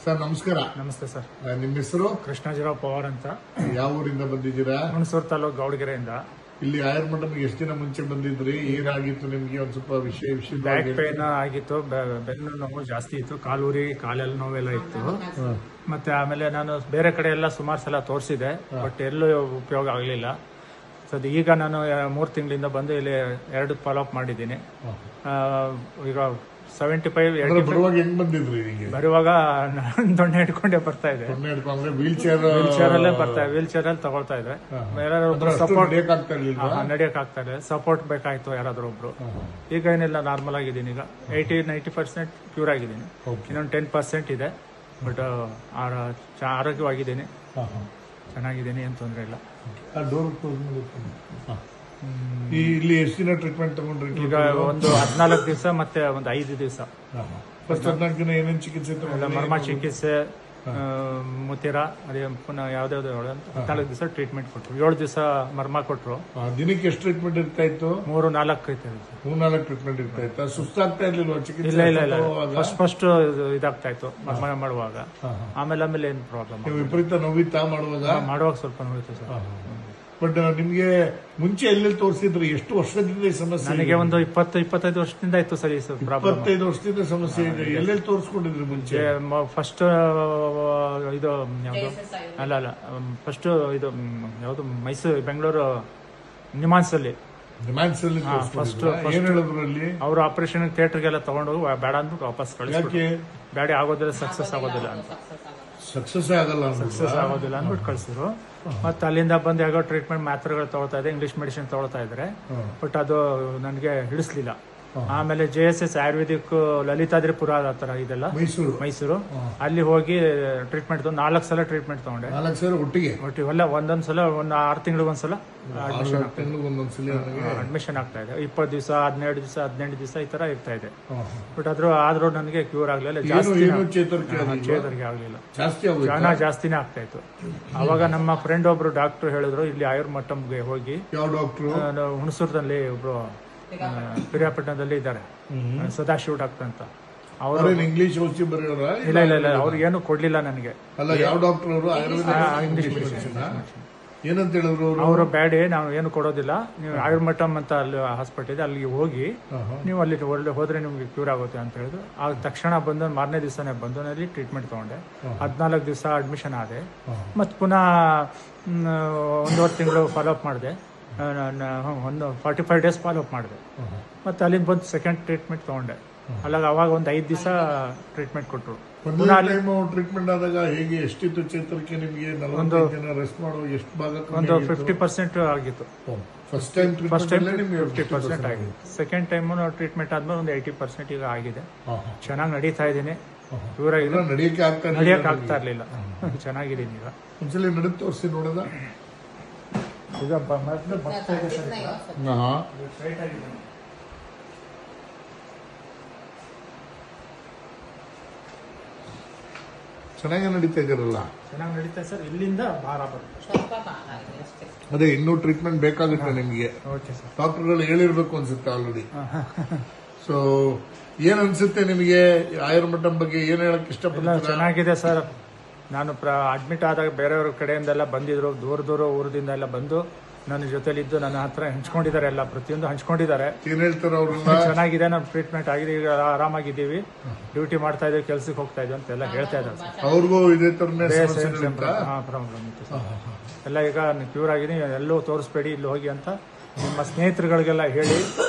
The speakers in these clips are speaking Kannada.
ಸರ್ ನಮಸ್ಕಾರ. ನಮಸ್ತೆ ಸರ್. ನಿಮ್ಮ ಹೆಸರು? ಕೃಷ್ಣಾಜಿರಾವ್ ಪವಾರ್ ಅಂತ. ಯಾವ ಊರಿಂದ ಬಂದಿದ್ದೀರಾ? ಹುಣಸೂರು ತಾಲೂಕು ಗೌಡಗೆರೆಯಿಂದ. ಇಲ್ಲಿ ಆಯುರ್ಮಠಮ್ಗೆ ಎಷ್ಟು ದಿನ ಮುಂಚೆ ಬಂದಿದ್ರಿ? ಏನಾಗಿತ್ತು ನಿಮ್ಗೆ? ಒಂದ್ ಸ್ವಲ್ಪ ವಿಷಯ ಬ್ಯಾಕ್ ಪೇನ್ ಆಗಿತ್ತು, ಬೆನ್ನು ನೋವು ಜಾಸ್ತಿ ಇತ್ತು, ಕಾಲೂರಿ ಕಾಲೆಲ್ಲ ನೋವೆಲ್ಲ ಇತ್ತು. ಮತ್ತೆ ಆಮೇಲೆ ನಾನು ಬೇರೆ ಕಡೆ ಎಲ್ಲ ಸುಮಾರು ಸಲ ತೋರಿಸಿದೆ, ಬಟ್ ಎಲ್ಲೂ ಉಪಯೋಗ ಆಗಲಿಲ್ಲ. ಸೊ ಈಗ ನಾನು 3 ತಿಂಗಳಿಂದ ಬಂದು ಇಲ್ಲಿ 2 ಫಾಲೋಅಪ್ ಮಾಡಿದ್ದೀನಿ. ಈಗ 75 ಬರುವಾಗ ಹೆಂಗ್ ಬಂದಿದ್ರಿ? ಬರುವಾಗ ದೊಣ್ಣೆ ಹಿಡ್ಕೊಂಡೇ ಬರ್ತಾ ಇದೆ. ವೀಲ್ ಚೇರ್ ಅಲ್ಲೇ ಬರ್ತಾ ಇದೆ, ವೀಲ್ ಚೇರ್ ಅಲ್ಲಿ ತಗೊಳ್ತಾ ಇದೆ. ಯಾರಾದ್ರೂ ಸಪೋರ್ಟ್ ನಡಿಯಕ್ ಆಗ್ತಾ ಇದೆ, ಸಪೋರ್ಟ್ ಬೇಕಾಯ್ತು ಯಾರಾದ್ರೂ ಒಬ್ರು. ಈಗ ಏನಿಲ್ಲ, ನಾರ್ಮಲ್ ಆಗಿದ್ದೀನಿ. ಈಗ 80-90% ಕ್ಯೂರ್ ಆಗಿದ್ದೀನಿ. ಇನ್ನೊಂದು 10% ಇದೆ, ಬಟ್ ಆರೋಗ್ಯವಾಗಿದ್ದೀನಿ, ಚೆನ್ನಾಗಿದ್ದೀನಿ, ಏನ್ ತೊಂದರೆ ಇಲ್ಲ. ಇಲ್ಲಿ ಎಷ್ಟು ದಿನ ಟ್ರೀಟ್ಮೆಂಟ್ ತಗೊಂಡ್ರಿ? ಈಗ ಒಂದು 14 ದಿವಸ ಮತ್ತೆ ಒಂದು 5 ದಿವಸ. ಫಸ್ಟ್ 14 ದಿನ ಏನೇನು ಚಿಕಿತ್ಸೆ? ಮರ್ಮ ಚಿಕಿತ್ಸೆ, ಮುತ್ತಿರ, ಅದೇ ಪುನಃ ಯಾವ್ದಾವ್ದು 14 ದಿವಸ ಟ್ರೀಟ್ಮೆಂಟ್ ಕೊಟ್ರು. 7 ದಿವಸ ಮರ್ಮ ಕೊಟ್ರು. ದಿನಕ್ಕೆ ಎಷ್ಟು ಟ್ರೀಟ್ಮೆಂಟ್ ಇರ್ತಾ ಇತ್ತು? 3-4 ಇತ್ತು. 3-4 ಟ್ರೀಟ್ಮೆಂಟ್ ಇರ್ತಾ ಇತ್ತು. ಸುಸ್ತಾಗ್ತಾ ಇರ್ಲಿಲ್ವಾ ಚಿಕಿತ್ಸೆ? ಇಲ್ಲ, ಫಸ್ಟ್ ಇದಾಗ್ತಾ ಇತ್ತು ಮರ್ಮ ಮಾಡುವಾಗ. ಆಮೇಲೆ ಏನ್ ಪ್ರಾಬ್ಲಮ್? ವಿಪರೀತ ನೋವಿತ್ತಾ ಮಾಡುವಾಗ ಸ್ವಲ್ಪ ನೋವಿತ್ತು ಸರ್. ಬಟ್ ನಿಮ್ಗೆ ಮುಂಚೆ ಎಲ್ಲೆಲ್ಲಿ ತೋರಿಸಿದ್ರಿ? ಎಷ್ಟು ವರ್ಷದಿಂದ ಈ ಸಮಸ್ಯೆ? ನನಗೆ ಒಂದು 20-25 ವರ್ಷದಿಂದ ಇತ್ತು ಸರ್ ಈ ಪ್ರಾಬ್ಲಮ್. 25 ವರ್ಷದಿಂದ ಸಮಸ್ಯೆ ಇದೆ. ಎಲ್ಲೆಲ್ಲಿ ತೋರಿಸ್ಕೊಂಡಿದ್ರಿ ಮುಂಚೆ? ಫಸ್ಟ್ ಇದು ಯಾವ್ದು ಅಲ್ಲ ಫಸ್ಟ್ ಇದು ಯಾವ್ದು ಮೈಸೂರು ಬೆಂಗಳೂರು ನಿಮಾನ್ಸ್ ಅಲ್ಲಿ ಫಸ್ಟ್ ಏನ್ ಹೇಳಿದ್ರು ಅಲ್ಲಿ? ಅವ್ರು ಆಪರೇಷನ್ ಥಿಯೇಟರ್ಗೆಲ್ಲ ತಗೊಂಡೋಗಿ ಬೇಡ ಅಂದ್ಬಿಟ್ಟು ವಾಪಸ್ ಕಳಿಸ್ಬಿಟ್ಟು, ಬೇಡ ಆಗೋದಿಲ್ಲ, ಸಕ್ಸಸ್ ಆಗೋದಿಲ್ಲ ಅಂತ. ಸಕ್ಸಸ್ ಆಗೋದಿಲ್ಲ ಅಂದ್ಬಿಟ್ಟು ಕಳ್ಸಿದ್ರು. ಮತ್ತೆ ಅಲ್ಲಿಂದ ಬಂದು ಯಾಗೋ ಟ್ರೀಟ್ಮೆಂಟ್ ಮಾತ್ರೆಗಳು ತಗೊಳ್ತಾ ಇದೆ, ಇಂಗ್ಲಿಷ್ ಮೆಡಿಸಿನ್ ತಗೊಳ್ತಾ ಇದ್ರೆ, ಬಟ್ ಅದು ನನಗೆ ಹಿಡಿಸ್ಲಿಲ್ಲ. ಆಮೇಲೆ JSS ಆಯುರ್ವೇದಿಕ್ ಲಲಿತಾದ್ರಿಪುರ ಹತ್ರ ಇದೆಲ್ಲ ಮೈಸೂರು, ಅಲ್ಲಿ ಹೋಗಿ ಟ್ರೀಟ್ಮೆಂಟ್ 4 ಸಲ ಟ್ರೀಟ್ಮೆಂಟ್ ತಗೊಂಡೆ. 4 ಸಲ ಒಟ್ಟಿಗೆ ಒಂದೊಂದ್ಸಲ 6 ತಿಂಗಳಿಗೆ ಒಂದ್ಸಲ ಅಡ್ಮಿಷನ್ ಆಗ್ತಾ ಇದೆ. 20 ದಿವಸ, 17 ದಿವಸ, 18 ದಿವಸ ಈ ತರ ಇರ್ತಾ ಇದೆ. ಬಟ್ ಆದ್ರೂ ನನಗೆ ಕ್ಯೂರ್ ಆಗ್ಲಿಲ್ಲ, ಚೇತರಿಕೆ ಆಗ್ಲಿಲ್ಲ, ಜಾಸ್ತಿನೇ ಆಗ್ತಾ ಇತ್ತು. ಅವಾಗ ನಮ್ಮ ಫ್ರೆಂಡ್ ಒಬ್ರು ಡಾಕ್ಟರ್ ಹೇಳಿದ್ರು, ಇಲ್ಲಿ ಆಯುರ್ಮಠಂಗೆ ಹೋಗಿ. ಯಾವ ಡಾಕ್ಟರ್? ಹುಣಸೂರಿನಲ್ಲಿ ಒಬ್ರು ಪಿರಿಯಾಪಟ್ಟಣದಲ್ಲಿ ಇದ್ದಾರೆ, ಸದಾಶಿವ ಡಾಕ್ಟರ್ ಅಂತ. ಅವರು ಇಂಗ್ಲಿಷ್ ಔಷಧಿ ಬರೆಯೋರ? ಇಲ್ಲ, ಅವ್ರು ಏನು ಕೊಡ್ಲಿಲ್ಲ ನನಗೆ. ಅಲ್ಲ, ಯಾವ ಡಾಕ್ಟರ್ ಅವರು? English medicine. ಏನಂತ ಹೇಳಿದ್ರು ಅವರು? ಬ್ಯಾಡ, ನಾವು ಏನು ಕೊಡೋದಿಲ್ಲ, ನೀವು ಆಯುರ್ಮಠಂ ಅಂತ ಅಲ್ಲಿ ಹಾಸ್ಪಿಟಲ್ ಇದೆ, ಅಲ್ಲಿಗೆ ಹೋಗಿ ನೀವು ಅಲ್ಲಿ ಹೋದ್ರೆ ನಿಮ್ಗೆ ಕ್ಯೂರ್ ಆಗುತ್ತೆ ಅಂತ ಹೇಳಿದ್ರು. ಆಗ ತಕ್ಷಣ ಬಂದು ಮಾರನೇ ದಿವಸನೇ ಬಂದು ನಲ್ಲಿ ಟ್ರೀಟ್ಮೆಂಟ್ ತಗೊಂಡೆ. 14 ದಿವಸ ಅಡ್ಮಿಷನ್ ಆದೆ. ಮತ್ತೆ ಪುನಃ 1.5 ತಿಂಗಳು ಫಾಲೋಅಪ್ ಮಾಡಿದೆ. 45 ಡೇಸ್ ಫಾಲೋಅಪ್ ಮಾಡಿದೆ. ಮತ್ತೆ ಅಲ್ಲಿಂದ ಬಂದು ಸೆಕೆಂಡ್ ಟ್ರೀಟ್ಮೆಂಟ್ ತಗೊಂಡೆ. ಅವಾಗ ಒಂದು 5 ದಿವಸ ಟ್ರೀಟ್ಮೆಂಟ್ ಕೊಟ್ಟರು. ಟ್ರೀಟ್ಮೆಂಟ್ ಆದಾಗ ಹೇಗೆ ಎಷ್ಟಿತ್ತು ಚೇತರಿಕೆ ನಿಮಗೆ? ರೆಸ್ಟ್ ಮಾಡೋ ಎಷ್ಟು ಭಾಗ? ಒಂದು 50% ಆಗಿತ್ತು. ಫಸ್ಟ್ ಟೈಮ್ 50% ಆಗಿದೆ. ಸೆಕೆಂಡ್ ಟೈಮ್ ಟ್ರೀಟ್ಮೆಂಟ್ ಆದ್ಮೇಲೆ ಒಂದು 80% ಈಗ ಆಗಿದೆ. ಚೆನ್ನಾಗಿ ನಡೀತಾ ಇದ್ದೀನಿ. ನಡಿಯಕ್ಕೆ ಆಗ್ತಾ ಇರ್ಲಿಲ್ಲ, ಚೆನ್ನಾಗಿದ್ದೀನಿ ಈಗ. ಒಂದ್ಸಲಿ ನಡೆ ತೋರಿಸಿ ನೋಡೋದ? ಈಗ ಬರ್ತಾ ಇದೆ ಸರ್. ಚೆನ್ನಾಗಿ ನಡೀತಾ ಇದ್ದೀರಲ್ಲ? ಚೆನ್ನಾಗಿ ನಡೀತಾ ಸರ್. ಇಲ್ಲಿಂದ ಭಾರ ಬರುತ್ತೆ. ಅದೇ ಇನ್ನೂ ಟ್ರೀಟ್ಮೆಂಟ್ ಬೇಕಾಗುತ್ತೆ ನಿಮ್ಗೆ. ಡಾಕ್ಟರ್ಗಳು ಹೇಳಿರ್ಬೇಕು ಅನ್ಸುತ್ತೆ ಆಲ್ರೆಡಿ. ಸೊ ಏನ್ ಅನ್ಸುತ್ತೆ ನಿಮಗೆ ಆಯುರ್ಮಠಂ ಬಗ್ಗೆ? ಏನ್ ಹೇಳಕ್ ಇಷ್ಟಪಡ್ತೀರಾ? ಚೆನ್ನಾಗಿದೆ ಸರ್. ನಾನು ಅಡ್ಮಿಟ್ ಆದಾಗ ಬೇರೆಯವ್ರ ಕಡೆಯಿಂದೆಲ್ಲ ಬಂದಿದ್ರು, ದೂರ ಊರದಿಂದ ಎಲ್ಲ ಬಂದು ನನ್ನ ಜೊತೆಲಿದ್ದು ನನ್ನ ಹತ್ರ ಹಂಚ್ಕೊಂಡಿದ್ದಾರೆ, ಎಲ್ಲ ಪ್ರತಿಯೊಂದು ಹಂಚ್ಕೊಂಡಿದ್ದಾರೆ. ಏನ್ ಹೇಳ್ತಾರೆ ಅವರು? ಚೆನ್ನಾಗಿದೆ, ನಮ್ಮ ಟ್ರೀಟ್ಮೆಂಟ್ ಆಗಿದೆ, ಈಗ ಆರಾಮಾಗಿದ್ದೀವಿ, ಡ್ಯೂಟಿ ಮಾಡ್ತಾ ಇದೀವಿ, ಕೆಲ್ಸಕ್ಕೆ ಹೋಗ್ತಾ ಇದೀವಿ ಅಂತ ಎಲ್ಲ ಹೇಳ್ತಾ ಇದ್ದಾರೆ. ಅವ್ರಿಗೂ ಇದೇ ತರನೇ ಪ್ರಾಬ್ಲಮ್ ಇತ್ತು ಎಲ್ಲ. ಈಗ ಕ್ಯೂರ್ ಆಗಿದೆ, ಎಲ್ಲೂ ತೋರಿಸ್ಬೇಡಿ, ಇಲ್ಲಿ ಹೋಗಿ ಅಂತ ನಿಮ್ಮ ಸ್ನೇಹಿತರುಗಳಿಗೆಲ್ಲ ಹೇಳಿ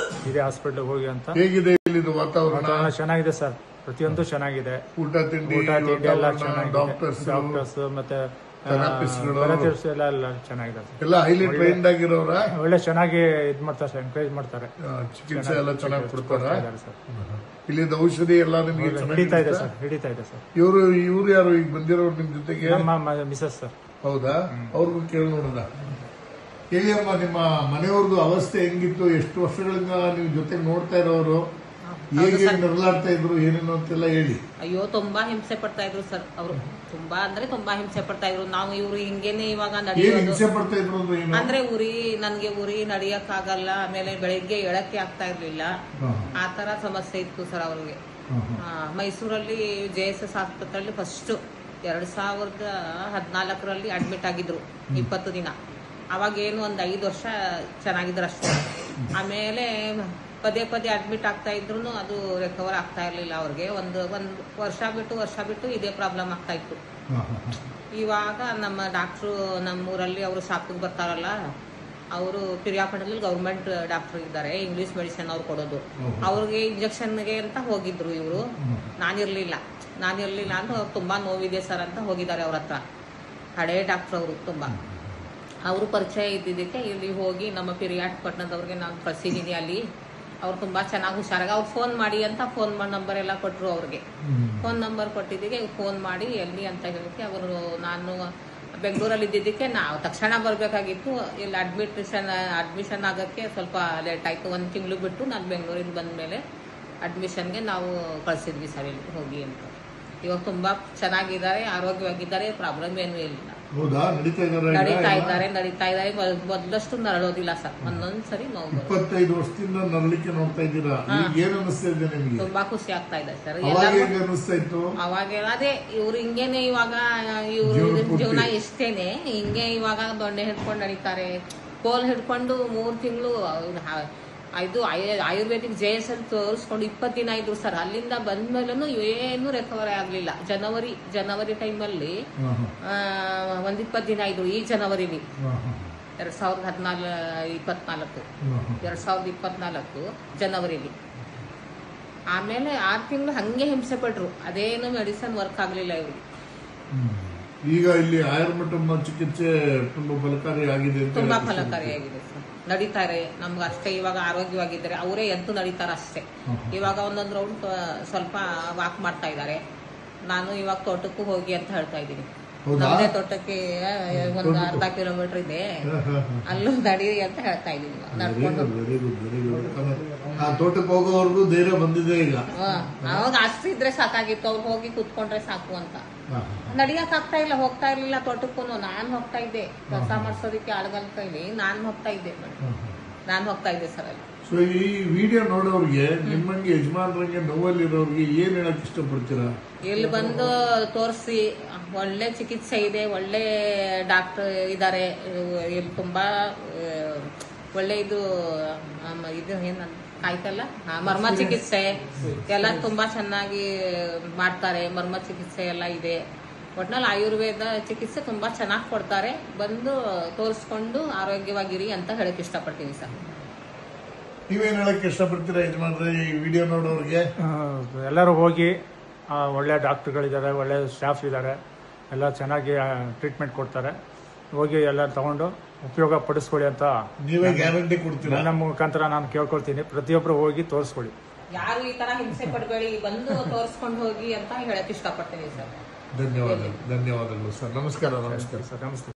ಇದೇ ಹಾಸ್ಪಿಟಲ್ ಹೋಗಿ ಅಂತ. ಹೇಗಿದೆ ಇಲ್ಲಿದು ವಾತಾವರಣ? ಚೆನ್ನಾಗಿದೆ ಸರ್, ಪ್ರತಿಯೊಂದು ಚೆನ್ನಾಗಿದೆ. ಊಟ ತಿಂಡಿ ಎಲ್ಲ ಚೆನ್ನಾಗಿದೆ. ಡಾಕ್ಟರ್ಸ್ ಮತ್ತೆ ಎಲ್ಲ ಚೆನ್ನಾಗಿದೆ. ಎಲ್ಲ ಹೈಲಿ ಟ್ರೈನ್ಡ್ ಆಗಿರೋರ? ಒಳ್ಳೆ ಚೆನ್ನಾಗಿ ಇದ್ ಮಾಡ್ತಾರೆ, ಎನ್ಕರೇಜ್ ಮಾಡ್ತಾರೆ, ಚಿಕಿತ್ಸೆ ಎಲ್ಲ ಚೆನ್ನಾಗಿ ಕೊಡ್ತಾರೆ. ಇಲ್ಲಿ ಔಷಧಿ ಎಲ್ಲ ನಿಮಗೆ ಹಿಡಿತಾ ಇದೆ ಸರ್. ಇವ್ರು ಯಾರು ಈಗ ಬಂದಿರೋರು ನಿಮ್ ಜೊತೆಗೆ? ನಮ್ಮ ಮಿಸಸ್ ಸರ್. ಹೌದಾ? ಅವ್ರಿಗೂ ಕೇಳಿ ನೋಡೋದ? ಹೇಳಿ ಅಮ್ಮ, ನಿಮ್ಮ ಮನೆಯವ್ರದ್ದು ಅವಸ್ಥೆ ಹೆಂಗಿತ್ತು? ಎಷ್ಟು ವರ್ಷಗಳಿಂದ ನೀವು ಜೊತೆಗೆ ನೋಡ್ತಾ ಇರೋರು? ಹೇಗೆ ನರಳಾಡ್ತಾ ಇದ್ರು, ಏನೇನು ಅಂತೆಲ್ಲ ಹೇಳಿ. ಅಯ್ಯೋ, ತುಂಬಾ ಹಿಂಸೆ ಪಡ್ತಾ ಇದ್ರು ಸರ್ ಅವರು. ತುಂಬಾ ಹಿಂಸೆ ಪಡ್ತಾ ಇದ್ರು. ನಾವು ಇವ್ರು ಹಿಂಗೇನೆ ಇವಾಗ ಹಿಂಸೆ ಪಡ್ತಾ ಇದ್ರು ಅಂದ್ರೆ ನನ್ಗೆ ಉರಿ ನಡಿಯಕ್ ಆಗಲ್ಲ, ಆಮೇಲೆ ಬೆಳಿಗ್ಗೆ ಎಳಕ್ಕೆ ಆಗ್ತಾ ಇರ್ಲಿಲ್ಲ, ಆ ತರ ಸಮಸ್ಯೆ ಇತ್ತು ಸರ್ ಅವ್ರಿಗೆ. ಮೈಸೂರಲ್ಲಿ JSS ಆಸ್ಪತ್ರೆಯಲ್ಲಿ ಫಸ್ಟ್ 2014ರಲ್ಲಿ ಅಡ್ಮಿಟ್ ಆಗಿದ್ರು 20 ದಿನ. ಅವಾಗೇನು ಒಂದು 5 ವರ್ಷ ಚೆನ್ನಾಗಿದ್ರು ಅಷ್ಟೇ. ಆಮೇಲೆ ಪದೇ ಅಡ್ಮಿಟ್ ಆಗ್ತಾ ಇದ್ರು ಅದು ರಿಕವರ್ ಆಗ್ತಾ ಇರ್ಲಿಲ್ಲ ಅವ್ರಿಗೆ. ಒಂದು ವರ್ಷ ಬಿಟ್ಟು ಇದೇ ಪ್ರಾಬ್ಲಮ್ ಆಗ್ತಾ ಇತ್ತು. ಇವಾಗ ನಮ್ಮ ಡಾಕ್ಟ್ರು ನಮ್ಮೂರಲ್ಲಿ ಅವರು ಶಾಪಿಗೆ ಬರ್ತಾರಲ್ಲ, ಅವರು ಪಿರಿಯಾಪಟ್ಟಣದಲ್ಲಿ ಗೌರ್ಮೆಂಟ್ ಡಾಕ್ಟರ್ ಇದ್ದಾರೆ, ಇಂಗ್ಲಿಷ್ ಮೆಡಿಸಿನ್ ಅವ್ರು ಕೊಡೋದು. ಅವ್ರಿಗೆ ಇಂಜೆಕ್ಷನ್ಗೆ ಅಂತ ಹೋಗಿದ್ರು ಇವರು. ನಾನಿರ್ಲಿಲ್ಲ ಅಂತ ತುಂಬಾ ನೋವಿದೆ ಸರ್ ಅಂತ ಹೋಗಿದ್ದಾರೆ ಅವ್ರ ಹತ್ರ. ಹಳೇ ಡಾಕ್ಟರ್ ಅವರು ತುಂಬಾ. ಅವರು ಪರಿಚಯ ಇದ್ದಿದ್ದಕ್ಕೆ ಇಲ್ಲಿ ಹೋಗಿ ನಮ್ಮ ಪಿರಿಯಾಪಟ್ಟಣದವ್ರಿಗೆ ನಾನು ಕಳ್ಸಿದ್ದೀನಿ. ಅಲ್ಲಿ ಅವ್ರು ತುಂಬಾ ಚೆನ್ನಾಗಿ ಹುಷಾರಾಗಿ ಅವ್ರು ಫೋನ್ ಮಾಡಿ ಅಂತ ಫೋನ್ ನಂಬರ್ ಎಲ್ಲ ಕೊಟ್ಟರು. ಅವ್ರಿಗೆ ಫೋನ್ ನಂಬರ್ ಕೊಟ್ಟಿದ್ದಕ್ಕೆ ಫೋನ್ ಮಾಡಿ ಎಲ್ಲಿ ಅಂತ ಹೇಳಕ್ಕೆ ಅವರು, ನಾನು ಬೆಂಗಳೂರಲ್ಲಿ ಇದ್ದಿದ್ದಕ್ಕೆ ನಾವು ತಕ್ಷಣ ಬರಬೇಕಾಗಿತ್ತು. ಇಲ್ಲಿ ಅಡ್ಮಿಷನ್ ಆಗೋಕ್ಕೆ ಸ್ವಲ್ಪ ಲೇಟ್ ಆಯಿತು. 1 ತಿಂಗಳು ಬಿಟ್ಟು ನಾನು ಬೆಂಗಳೂರಿಂದ ಬಂದ ಮೇಲೆ ಅಡ್ಮಿಷನ್ಗೆ ನಾವು ಕಳಿಸಿದ್ವಿ ಸರ್ ಇಲ್ಲಿ ಹೋಗಿ ಅಂತ. ಇವಾಗ ತುಂಬಾ ಚೆನ್ನಾಗಿದ್ದಾರೆ, ಆರೋಗ್ಯವಾಗಿದ್ದಾರೆ, ಪ್ರಾಬ್ಲಮ್ ಏನೂ ಇಲ್ಲ. ಹೌದಾ? ನಡೀತಾ ಇದ್ದಾರೆ. ಮೊದಲಷ್ಟು ನರಳೋದಿಲ್ಲ ಸರ್, ಒಂದೊಂದ್ಸರಿ ನೋವು. 25 ವರ್ಷದಿಂದ ನರಳಿಕೆ ನೋಡ್ತಾ ಇದ್ದೀರಾ, ಏನ್ ಅನಿಸ್ತಾ ಇದೆ ನಿಮ್ಗೆ? ತುಂಬಾ ಖುಷಿ ಆಗ್ತಾ ಇದೆ ಸರ್. ಅನಿಸ್ತಾ ಇತ್ತು ಅವಾಗ ಅದೇ ಇವ್ರು ಹಿಂಗೇನೆ, ಇವಾಗ ಇವ್ರು ಜೀವನ ಇಷ್ಟೇನೆ ಹಿಂಗೆ. ಇವಾಗ ದೊಣ್ಣೆ ಹಿಡ್ಕೊಂಡು ನಡೀತಾರೆ, ಕೋಲ್ ಹಿಡ್ಕೊಂಡು 3 ತಿಂಗಳು ಇದು ಆಯುರ್ವೇದಿಕ್ JSS ತೋರಿಸ್ಕೊಂಡು 20 ದಿನ ಇದ್ರು ಸರ್. ಅಲ್ಲಿಂದ ಬಂದ್ಮೇಲೂ ಏನು ರಿಕವರಿ ಆಗ್ಲಿಲ್ಲ. ಜನವರಿ ಟೈಮಲ್ಲಿ 20 ದಿನ ಇದ್ರು. ಈ ಜನವರಿಲಿ 2024 ಜನವರಿಲಿ. ಆಮೇಲೆ 6 ತಿಂಗಳು ಹಂಗೆ ಹಿಂಸೆ ಪಟ್ರು. ಅದೇನು ಮೆಡಿಸಿನ್ ವರ್ಕ್ ಆಗ್ಲಿಲ್ಲ ಇವ್ರಿಗೆ. ಈಗ ಇಲ್ಲಿ ಆಯುರ್ಮಠಂನ ಚಿಕಿತ್ಸೆ ತುಂಬಾ ಫಲಕಾರಿಯಾಗಿದೆ. ತುಂಬಾ ಫಲಕಾರಿಯಾಗಿದೆ ಸರ್. ನಡೀತಾರೆ ನಮ್ಗೆ ಅಷ್ಟೇ. ಇವಾಗ ಆರೋಗ್ಯವಾಗಿದ್ದಾರೆ, ಅವರೇ ಎದ್ದು ನಡೀತಾರ ಅಷ್ಟೇ. ಇವಾಗ ಒಂದೊಂದು ರೌಂಡ್ ಸ್ವಲ್ಪ ವಾಕ್ ಮಾಡ್ತಾ ಇದ್ದಾರೆ. ನಾನು ಇವಾಗ ತೋಟಕ್ಕೂ ಹೋಗಿ ಅಂತ ಹೇಳ್ತಾ ಇದ್ದೀನಿ. ನಮ್ಮದೇ ತೋಟಕ್ಕೆ ಒಂದು 1/2 ಕಿಲೋಮೀಟರ್ ಇದೆ, ಅಲ್ಲೂ ನಡೀರಿ ಅಂತ ಹೇಳ್ತಾ ಇದ್ದೀನಿ. ನಡ್ಕೊಂಡು ತೋಟಕ್ಕೆ ಹೋಗೋವರೆಗೂ ಧೈರ್ಯ ಬಂದಿದೆ ಈಗ. ಅವಾಗ ಅಷ್ಟು ಇದ್ರೆ ಸಾಕಾಗಿತ್ತು, ಅವ್ರು ಹೋಗಿ ಕುತ್ಕೊಂಡ್ರೆ ಸಾಕು ಅಂತ. ನಡಿಯಕ್ ಆಗ್ತಾ ಇಲ್ಲ, ಹೋಗ್ತಾ ಇರ್ಲಿಲ್ಲ ತೋಟಕ್ಕೂ. ನಾನ್ ಹೋಗ್ತಾ ಇದ್ದೆ ಕೆಲಸ ಮಾಡ್ಸೋದಕ್ಕೆ ಆಳ್ಗಲ್ ಕೈಲಿ. ನಾನು ಹೋಗ್ತಾ ಇದ್ದೆ ಸರ್ ಅಲ್ಲಿ. ಸೊ ಈ ವಿಡಿಯೋ ನೋಡೋರ್ಗೆ, ನಿಮ್ಮಂಗೆ ಯಜಮಾನ್ರಂಗೆ ನೋವಲ್ಲಿರೋರ್ಗೆ ಏನ್ ಹೇಳಕ್ ಇಷ್ಟಪಡ್ತೀರಾ? ಇಲ್ಲಿ ಬಂದು ತೋರಿಸಿ, ಒಳ್ಳೆ ಚಿಕಿತ್ಸೆ ಇದೆ, ಒಳ್ಳೆ ಡಾಕ್ಟರ್ ಇದ್ದಾರೆ ಇಲ್ಲಿ. ತುಂಬಾ ಒಳ್ಳೆ ಇದು ಏನ ಆಯ್ತಲ್ಲ, ಮರ್ಮ ಚಿಕಿತ್ಸೆ ಎಲ್ಲ ತುಂಬಾ ಚೆನ್ನಾಗಿ ಮಾಡ್ತಾರೆ. ಮರ್ಮ ಚಿಕಿತ್ಸೆ ಎಲ್ಲ ಇದೆ. ಒಟ್ನಲ್ಲಿ ಆಯುರ್ವೇದ ಚಿಕಿತ್ಸೆ ತುಂಬಾ ಚೆನ್ನಾಗಿ ಕೊಡ್ತಾರೆ. ಬಂದು ತೋರಿಸ್ಕೊಂಡು ಆರೋಗ್ಯವಾಗಿರಿ ಅಂತ ಹೇಳಕ್ ಇಷ್ಟಪಡ್ತೀನಿ ಸರ್. ನೀವೇನ್ ಹೇಳಕ್ ಇಷ್ಟಪಡ್ತೀರಾ ಯಜಮಾನ್ರೆ ಈ ವಿಡಿಯೋ ನೋಡೋರ್ಗೆ? ಎಲ್ಲರೂ ಹೋಗಿ, ಒಳ್ಳೆ ಡಾಕ್ಟರ್ಗಳಿದ್ದಾರೆ, ಒಳ್ಳೆ ಸ್ಟಾಫ್ ಇದ್ದಾರೆ, ಎಲ್ಲ ಚೆನ್ನಾಗಿ ಟ್ರೀಟ್ಮೆಂಟ್ ಕೊಡ್ತಾರೆ. ಹೋಗಿ ಎಲ್ಲ ತಗೊಂಡು ಉಪಯೋಗ ಪಡಿಸ್ಕೊಳ್ಳಿ ಅಂತ ನೀವೇ ಗ್ಯಾರಂಟಿ ಕೊಡ್ತೀರಾ? ನನ್ನ ಮುಖಾಂತರ ನಾನು ಕೇಳ್ಕೊಳ್ತೀನಿ, ಪ್ರತಿಯೊಬ್ಬರು ಹೋಗಿ ತೋರಿಸ್ಕೊಳ್ಳಿ. ಯಾರು ಈ ತರ ಹಿಂಸೆ ಪಡಬೇಡಿ, ಬಂದು ತೋರಿಸ್ಕೊಂಡು ಹೋಗಿ ಅಂತ ಹೇಳಕ್ ಇಷ್ಟಪಡ್ತೀನಿ ಸರ್. ಧನ್ಯವಾದಗಳು ಸರ್. ನಮಸ್ಕಾರ. ಸರ್ ನಮಸ್ತೆ.